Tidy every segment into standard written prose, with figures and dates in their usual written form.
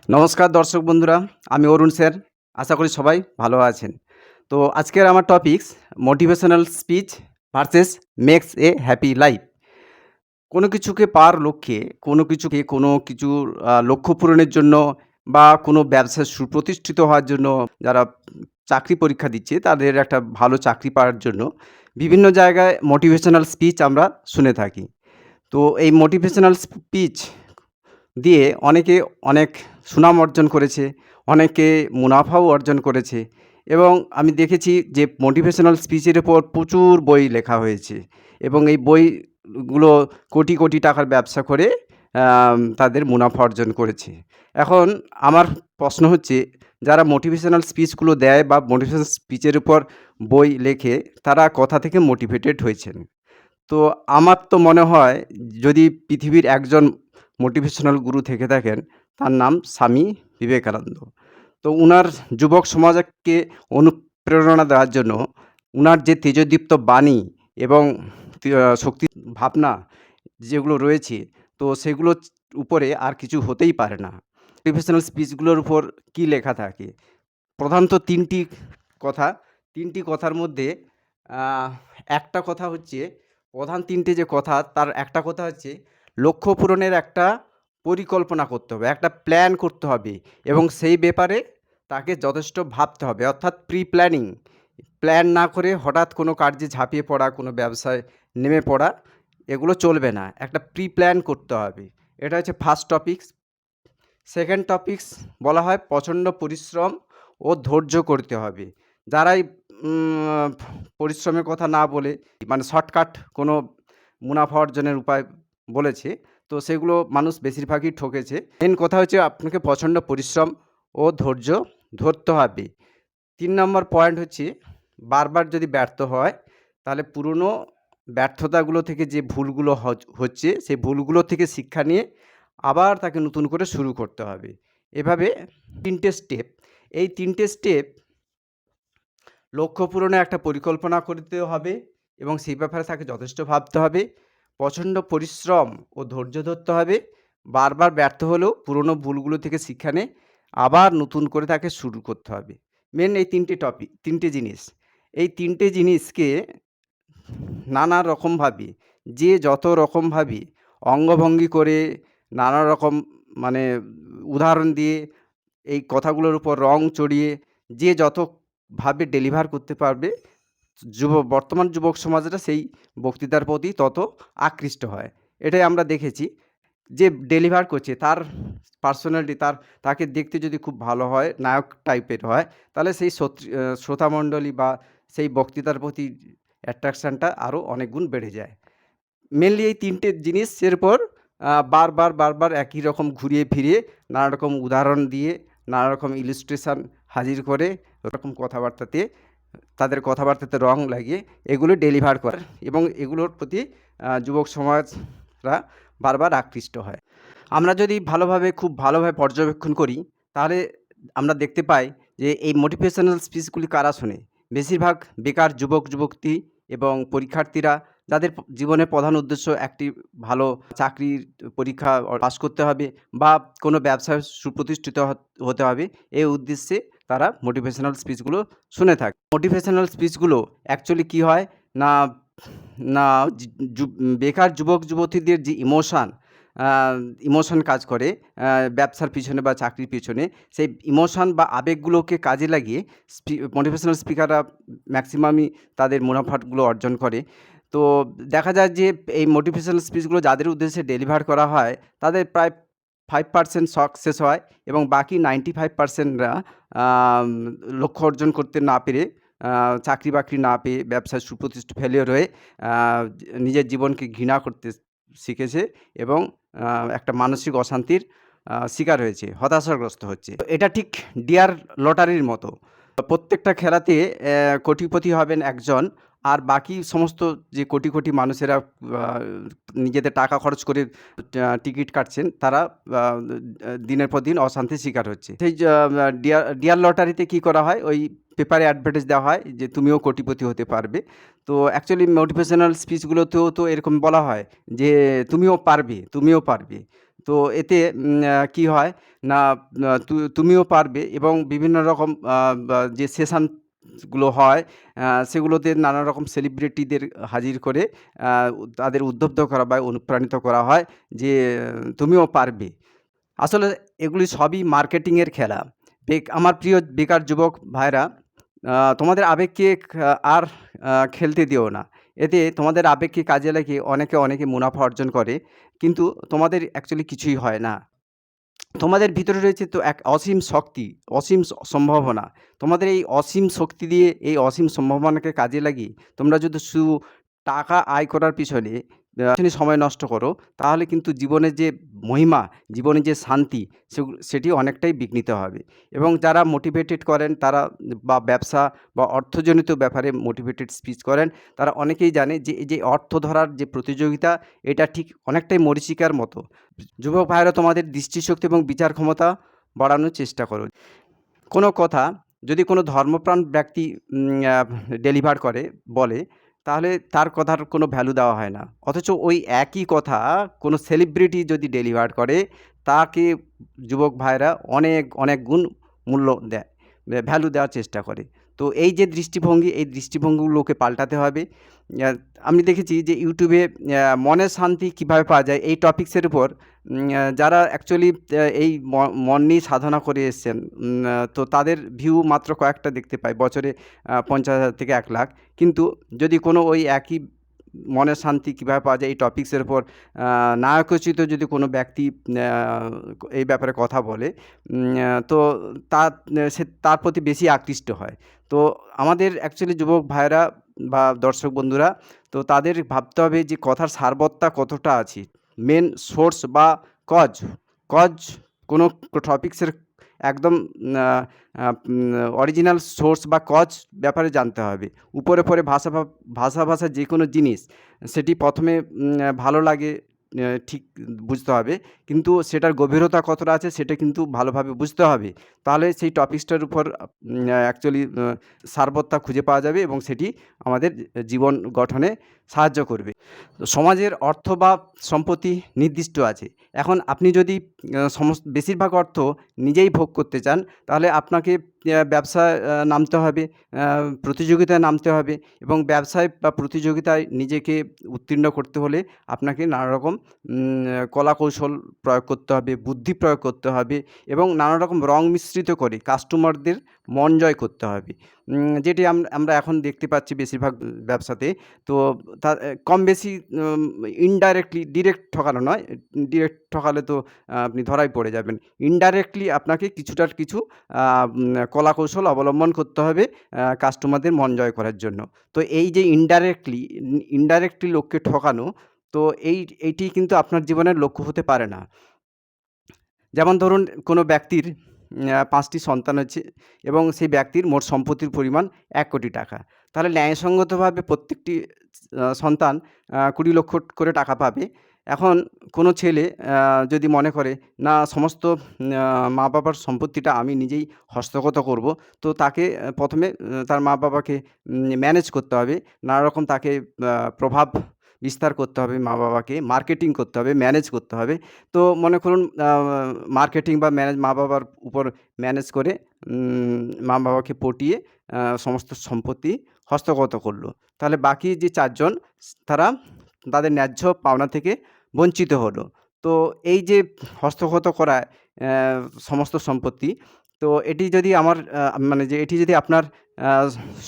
নমস্কার দর্শক বন্ধুরা, আমি অরুণ স্যার। আশা করি সবাই ভালো আছেন। তো আজকের আমার topics motivational speech versus makes a happy life. কোনো কিছুকে পাওয়ার লক্ষ্যে, কোনো কিছুর লক্ষ্য পূরণের জন্য বা কোনো ব্যবসায় সুপ্রতিষ্ঠিত হওয়ার জন্য যারা চাকরি পরীক্ষা দিচ্ছে, তাদের একটা ভালো চাকরি পাওয়ার জন্য বিভিন্ন জায়গায় মোটিভেশনাল স্পিচ আমরা শুনে থাকি। তো এই মোটিভেশনাল স্পিচ দিয়ে অনেকে অনেক সুনাম অর্জন করেছে, অনেকে মুনাফাও অর্জন করেছে এবং আমি দেখেছি যে মোটিভেশনাল স্পিচের উপর প্রচুর বই লেখা হয়েছে এবং এই বইগুলো কোটি কোটি টাকার ব্যবসা করে তাদের মুনাফা অর্জন করেছে। এখন আমার প্রশ্ন হচ্ছে, যারা মোটিভেশনাল স্পিচগুলো দেয় বা মোটিভেশনাল স্পিচের উপর বই লেখে, তারা কোথা থেকে মোটিভেটেড হয়েছেন? তো আমার তো মনে হয়, যদি পৃথিবীর একজন মোটিভেশনাল গুরু থেকে থাকেন, তার নাম স্বামী বিবেকানন্দ। তো উনার যুবক সমাজকে অনুপ্রেরণা দেওয়ার জন্য উনার যে তেজোদীপ্ত বাণী এবং শক্তি ভাবনা যেগুলো রয়েছে, তো সেগুলো উপরে আর কিছু হতেই পারে না। মোটিভেশনাল স্পিচগুলোর উপর কী লেখা থাকে? প্রধানত কথা। ৩টি কথার মধ্যে একটা কথা হচ্ছে, প্রধান ৩টে যে কথা, তার একটা কথা হচ্ছে লক্ষ্য পূরণের একটা পরিকল্পনা করতে হবে, একটা প্ল্যান করতে হবে এবং সেই ব্যাপারে তাকে যথেষ্ট ভাবতে হবে, অর্থাৎ প্ল্যানিং। প্ল্যান না করে হঠাৎ কোনো কার্যে ঝাঁপিয়ে পড়া, কোনো ব্যবসায় নেমে পড়া, এগুলো চলবে না। একটা প্ল্যান করতে হবে। এটা হচ্ছে ফার্স্ট টপিকস। সেকেন্ড টপিকস বলা হয় প্রচণ্ড পরিশ্রম ও ধৈর্য করতে হবে। যারাই পরিশ্রমের কথা না বলে মানে শর্টকাট কোনো মুনাফা অর্জনের উপায় বলেছে, তো সেগুলো মানুষ বেশিরভাগই ঠকেছে। মেন কথা হচ্ছে আপনাকে প্রচণ্ড পরিশ্রম ও ধৈর্য ধরতে হবে। ৩ নম্বর পয়েন্ট হচ্ছে, বারবার যদি ব্যর্থ হয়, তাহলে পুরনো ব্যর্থতাগুলো থেকে যে ভুলগুলো হচ্ছে, সেই ভুলগুলো থেকে শিক্ষা নিয়ে আবার তাকে নতুন করে শুরু করতে হবে। এভাবে ৩টে স্টেপ। এই ৩টে স্টেপ লক্ষ্য পূরণে একটা পরিকল্পনা করতে হবে এবং সেই ব্যাপারে তাকে যথেষ্ট ভাবতে হবে। প্রচণ্ড পরিশ্রম ও ধৈর্য ধরতে হবে। বারবার ব্যর্থ হলেও পুরনো ভুলগুলো থেকে শিক্ষা নিয়ে আবার নতুন করে তাকে শুরু করতে হবে। মেন এই ৩টে জিনিস। এই ৩টে জিনিসকে নানা রকমভাবে, যে যত রকমভাবে অঙ্গভঙ্গি করে, নানা রকম মানে উদাহরণ দিয়ে, এই কথাগুলোর উপর রং চড়িয়ে যে যতভাবে ডেলিভার করতে পারবে, বর্তমান যুবক সমাজরা সেই বক্তৃতার প্রতি তত আকৃষ্ট হয়। এটাই আমরা দেখেছি। যে ডেলিভার করছে তার পার্সোনালিটি, তাকে দেখতে যদি খুব ভালো হয়, নায়ক টাইপের হয়, তাহলে সেই শ্রোতামণ্ডলী বা সেই বক্তৃতার প্রতি অ্যাট্রাকশানটা আরও অনেক গুণ বেড়ে যায়। মেনলি এই ৩টে জিনিসের উপর বারবার একই রকম ঘুরিয়ে ফিরিয়ে নানা রকম উদাহরণ দিয়ে, নানা রকম ইলাস্ট্রেশন হাজির করে, ওরকম তাদের কথাবার্তাতে রং লাগিয়ে এগুলো ডেলিভার করে এবং এগুলোর প্রতি যুবক সমাজরা বারবার আকৃষ্ট হয়। আমরা যদি খুব ভালোভাবে পর্যবেক্ষণ করি, তাহলে আমরা দেখতে পাই যে এই মোটিভেশনাল স্পিচগুলি কারা শোনে? বেশিরভাগ বেকার যুবক-যুবতী এবং পরীক্ষার্থীরা, যাদের জীবনের প্রধান উদ্দেশ্য একটি ভালো চাকরির পরীক্ষা পাস করতে হবে বা কোনো ব্যবসায় সুপ্রতিষ্ঠিত হতে হবে, এই উদ্দেশ্যে তারা মোটিভেশনাল স্পিচগুলো শুনে থাকে। মোটিভেশনাল স্পিচগুলো অ্যাকচুয়ালি কী হয় না, না বেকার যুবক-যুবতীদের যে ইমোশন কাজ করে ব্যবসার পিছনে বা চাকরির পিছনে, সেই ইমোশন বা আবেগগুলোকে কাজে লাগিয়ে মোটিভেশনাল স্পিকাররা ম্যাক্সিমামই তাদের মুনাফাগুলো অর্জন করে। তো দেখা যায় যে এই মোটিভেশনাল স্পিচগুলো যাদের উদ্দেশ্যে ডেলিভার করা হয়, তাদের প্রায় 5% সাকসেস হয় এবং বাকি 95%রা লক্ষ্য অর্জন করতে না পেরে, চাকরি বাকরি না পেয়ে, ব্যবসায় ফেলিওর হয়ে নিজের জীবনকে ঘৃণা করতে শিখেছে এবং একটা মানসিক অশান্তির শিকার হয়েছে, হতাশাগ্রস্ত হচ্ছে। এটা ঠিক ডিয়ার লটারির মতো। প্রত্যেকটা খেলাতে কোটিপতি হবেন একজন, আর বাকি সমস্ত যে কোটি কোটি মানুষেরা নিজেদের টাকা খরচ করে টিকিট কাটছেন, তারা দিনের পর দিন অশান্তির শিকার হচ্ছে। সেই ডিয়ার লটারিতে কী করা হয়, ওই পেপারে অ্যাডভার্টাইজ দেওয়া হয় যে তুমিও কোটিপতি হতে পারবে। তো অ্যাকচুয়ালি মোটিভেশনাল স্পিচগুলোতেও তো এরকম বলা হয় যে তুমিও পারবে। তো এতে কি হয় না, তুমিও পারবে এবং বিভিন্ন রকম যে সেশনগুলো হয় সেগুলোতে নানা রকম সেলিব্রিটিদের হাজির করে আ তাদের উদ্বুদ্ধ করা বা অনুপ্রাণিত করা হয় যে তুমিও পারবে। আসলে এগুলি সবই মার্কেটিংয়ের খেলা। আমার প্রিয় বেকার যুবক ভাইরা, তোমাদের আবেগকে আর খেলতে দিও না। এতে তোমাদের আবেগকে কাজে লাগিয়ে অনেকে মুনাফা অর্জন করে। কিন্তু তোমাদের অ্যাকচুয়ালি কিছুই হয় না। তোমাদের ভিতরে রয়েছে তো এক অসীম শক্তি, অসীম সম্ভাবনা। তোমাদের এই অসীম শক্তি দিয়ে এই অসীম সম্ভাবনাকে কাজে লাগিয়ে তোমরা যদি শুধু টাকা আয় করার পিছনে সময় নষ্ট করো, তাহলে কিন্তু জীবনের যে মহিমা, জীবনের যে শান্তি সেটি অনেকটাই বিঘ্নিত হবে। এবং যারা মোটিভেটেড করেন তারা বা ব্যবসা বা অর্থজনিত ব্যাপারে মোটিভেটেড স্পিচ করেন, তারা অনেকেই জানে যে এই যে অর্থ ধরার যে প্রতিযোগিতা, এটা ঠিক অনেকটাই মরীচিকার মতো। যুবক ভাইয়েরা, তোমাদের দৃষ্টিশক্তি এবং বিচার ক্ষমতা বাড়ানোর চেষ্টা করো। কোনো কথা যদি কোনো ধর্মপ্রাণ ব্যক্তি ডেলিভার করে, বলে, তাহলে তার কথার কোনো ভ্যালু দেওয়া হয় না। অথচ ওই একই কথা কোনো সেলিব্রিটি যদি ডেলিভার করে, তাকে যুবক ভাইরা অনেক গুণ মূল্য দেয়, ভ্যালু দেওয়ার চেষ্টা করে। তো এই যে দৃষ্টিভঙ্গি, এই দৃষ্টিভঙ্গিগুলোকে পাল্টাতে হবে। আ আমি দেখেছি যে ইউটিউবে মনের শান্তি কীভাবে পাওয়া যায় এই টপিকসের উপর যারা অ্যাকচুয়ালি এই মন নিয়ে সাধনা করে এসছেন, তো তাদের ভিউ মাত্র কয়েকটা দেখতে পাই বছরে, ৫০,০০০ থেকে ১,০০,০০০। কিন্তু যদি কোনো ওই একই মনের শান্তি কীভাবে পাওয়া যায় এই টপিকসের উপর নায়কোচিত যদি কোনো ব্যক্তি এই ব্যাপারে কথা বলে, তো তার প্রতি বেশি আকৃষ্ট হয়। তো আমাদের অ্যাকচুয়ালি যুবক ভাইয়েরা বা দর্শক বন্ধুরা, তো তাদের ভাবতে হবে যে কথার সারবত্তা কতটা আছে। মেন সোর্স বা কজ কজ কোনো টপিক্সের একদম অরিজিনাল সোর্স বা কজ ব্যাপারে জানতে হবে। উপরে ভাষা যে কোনো জিনিস সেটি প্রথমে ভালো লাগে, ঠিক বুঝতে হবে, কিন্তু সেটার গভীরতা কতটা আছে সেটা কিন্তু ভালোভাবে বুঝতে হবে। তাহলে সেই টপিকসটার উপর অ্যাকচুয়ালি সারবত্তা খুঁজে পাওয়া যাবে এবং সেটি আমাদের জীবন গঠনে সাহায্য করবে। সমাজের অর্থ বা সম্পত্তি নির্দিষ্ট আছে। এখন আপনি যদি বেশিরভাগ অর্থ নিজেই ভোগ করতে চান, তাহলে আপনাকে ব্যবসায় নামতে হবে, প্রতিযোগিতায় নামতে হবে এবং ব্যবসায় বা প্রতিযোগিতায় নিজেকে উত্তীর্ণ করতে হলে আপনাকে নানা রকম কলাকৌশল প্রয়োগ করতে হবে, বুদ্ধি প্রয়োগ করতে হবে এবং নানা রকম রং মিশ্রিত করে কাস্টমারদের মন জয় করতে হবে। যেটি আমরা এখন দেখতে পাচ্ছি বেশিরভাগ ব্যবসাতে। তো কম বেশি ইনডাইরেক্টলি, ডিরেক্ট ঠকানো নয়, ডিরেক্ট ঠকালে তো আপনি ধরাই পড়ে যাবেন। ইনডাইরেক্টলি আপনাকে কিছু কলাকৌশল অবলম্বন করতে হবে কাস্টমারদের মন জয় করার জন্য। তো এই যে ইনডাইরেক্টলি লোককে ঠকানো, তো এইটি কিন্তু আপনার জীবনের লক্ষ্য হতে পারে না। যেমন ধরুন, কোনো ব্যক্তির ৫টি সন্তান আছে এবং সেই ব্যক্তির মোট সম্পত্তির পরিমাণ ১,০০,০০,০০০ টাকা। তাহলে ন্যায়সঙ্গতভাবে প্রত্যেকটি সন্তান ২০,০০,০০০ করে টাকা পাবে। এখন কোনো ছেলে যদি মনে করে, না, সমস্ত মা-বাবার সম্পত্তিটা আমি নিজেই হস্তগত করব, তো তাকে প্রথমে তার মা-বাবাকে ম্যানেজ করতে হবে। নানা রকম তাকে প্রভাব বিস্তার করতে হবে, মা-বাবাকে মার্কেটিং করতে হবে, ম্যানেজ করতে হবে। তো মনে করুন মার্কেটিং বা মা-বাবার উপর ম্যানেজ করে মা-বাবাকে পটিয়ে সমস্ত সম্পত্তি হস্তগত করলো। তাহলে বাকি যে ৪ জন, তারা তাদের ন্যায্য পাওনা থেকে বঞ্চিত হলো। তো এই যে হস্তগত করা সমস্ত সম্পত্তি, তো এটি যদি এটি যদি আপনার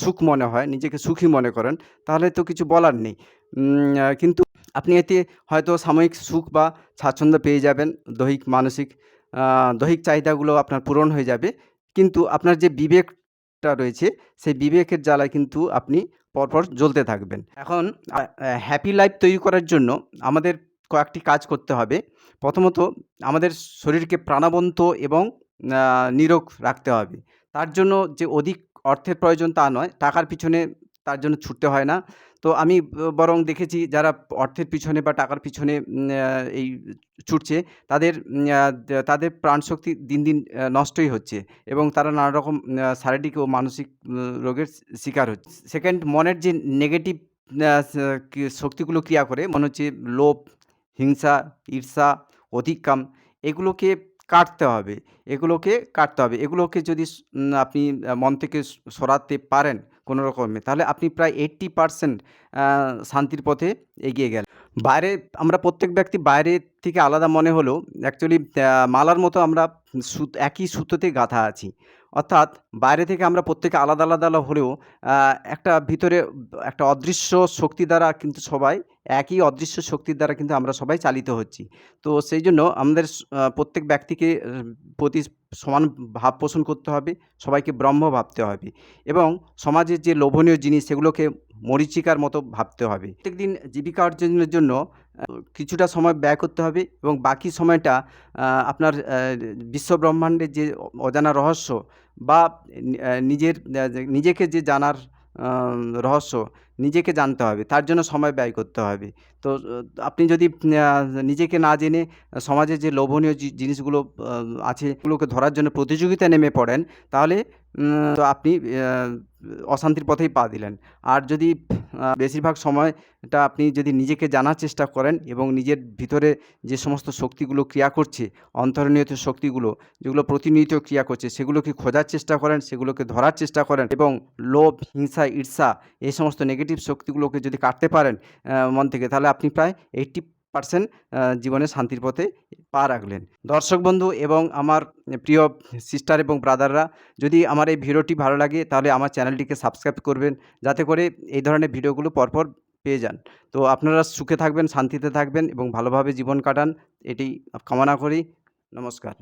সুখ মনে হয়, নিজেকে সুখী মনে করেন, তাহলে তো কিছু বলার নেই। কিন্তু আপনি এতে হয়তো সাময়িক সুখ বা স্বাচ্ছন্দ্য পেয়ে যাবেন, দৈহিক চাহিদাগুলো আপনার পূরণ হয়ে যাবে। কিন্তু আপনার যে বিবেকটা রয়েছে, সেই বিবেকের জ্বালায় কিন্তু আপনি পরপর জ্বলতে থাকবেন। এখন হ্যাপি লাইফ তৈরি করার জন্য আমাদের কয়েকটি কাজ করতে হবে। প্রথমত, আমাদের শরীরকে প্রাণবন্ত এবং নিরোগ রাখতে হবে। তার জন্য যে অধিক অর্থের প্রয়োজন তা নয়, টাকার পিছনে তার জন্য ছুটতে হয় না। তো আমি বরং দেখেছি যারা অর্থের পিছনে বা টাকার পিছনে এই ছুটছে, তাদের প্রাণশক্তি দিন দিন নষ্টই হচ্ছে এবং তারা নানা রকম শারীরিক ও মানসিক রোগের শিকার হচ্ছে। সেকেন্ড, মনের যে নেগেটিভ শক্তিগুলো ক্রিয়া করে, মনে হচ্ছে লোভ, হিংসা, ঈর্ষা, অধিকাম, এগুলোকে কাটতে হবে। এগুলোকে যদি আপনি মন থেকে সরাতে পারেন কোনো রকমে, তাহলে আপনি প্রায় 80% আ শান্তির পথে এগিয়ে গেলেন। বাইরে আমরা প্রত্যেক ব্যক্তি বাইরে থেকে আলাদা মনে হলেও অ্যাকচুয়ালি মালার মতো আমরা একই সুতোতে গাঁথা আছি। অর্থাৎ বাইরে থেকে আমরা প্রত্যেকে আলাদা, আলাদা হলেও আ একটা ভিতরে একটা অদৃশ্য শক্তি দ্বারা কিন্তু সবাই একই অদৃশ্য শক্তির দ্বারা কিন্তু আমরা সবাই চালিত হচ্ছি। তো সেইজন্য আমাদের প্রত্যেক ব্যক্তিকে প্রতি সমান ভাব পোষণ করতে হবে, সবাইকে ব্রহ্ম ভাবতে হবে এবং সমাজের যে লোভনীয় জিনিস সেগুলোকে মরীচিকার মতো ভাবতে হবে। প্রত্যেকদিন জীবিকা অর্জনের জন্য কিছুটা সময় ব্যয় করতে হবে এবং বাকি সময়টা আপনার বিশ্বব্রহ্মাণ্ডের যে অজানা রহস্য বা নিজেকে যে জানার রহস্য নিজেকে জানতে হবে। তার জন্য সময় ব্যয় করতে হবে। তো আপনি যদি আ নিজেকে না জেনে সমাজের যে লোভনীয় জিনিসগুলো আছে এগুলোকে ধরার জন্য প্রতিযোগিতায় নেমে পড়েন, তাহলে তো আপনি অশান্তির পথেই পা দিলেন। আর যদি বেশিরভাগ সময়টা আপনি যদি নিজেকে জানার চেষ্টা করেন এবং নিজের ভিতরে যে সমস্ত শক্তিগুলো ক্রিয়া করছে, অন্তর্নিহিত শক্তিগুলো যেগুলো প্রতিনিয়ত ক্রিয়া করছে, সেগুলোকে খোঁজার চেষ্টা করেন, সেগুলোকে ধরার চেষ্টা করেন এবং লোভ, হিংসা, ঈর্ষা এই সমস্ত নেগেটিভ শক্তিগুলোকে যদি কাটতে পারেন মন থেকে, তাহলে আপনি প্রায় 80% জীবনে শান্তির পথে পা রাখলেন। দর্শক বন্ধু এবং আমার প্রিয় সিস্টার এবং ব্রাদাররা, যদি আমার এই ভিডিওটি ভালো লাগে তাহলে আমার চ্যানেলটিকে সাবস্ক্রাইব করবেন, যাতে করে এই ধরনের ভিডিওগুলো পরপর পেয়ে যান। তো আপনারা সুখে থাকবেন, শান্তিতে থাকবেন এবং ভালোভাবে জীবন কাটান, এটি কামনা করি। নমস্কার।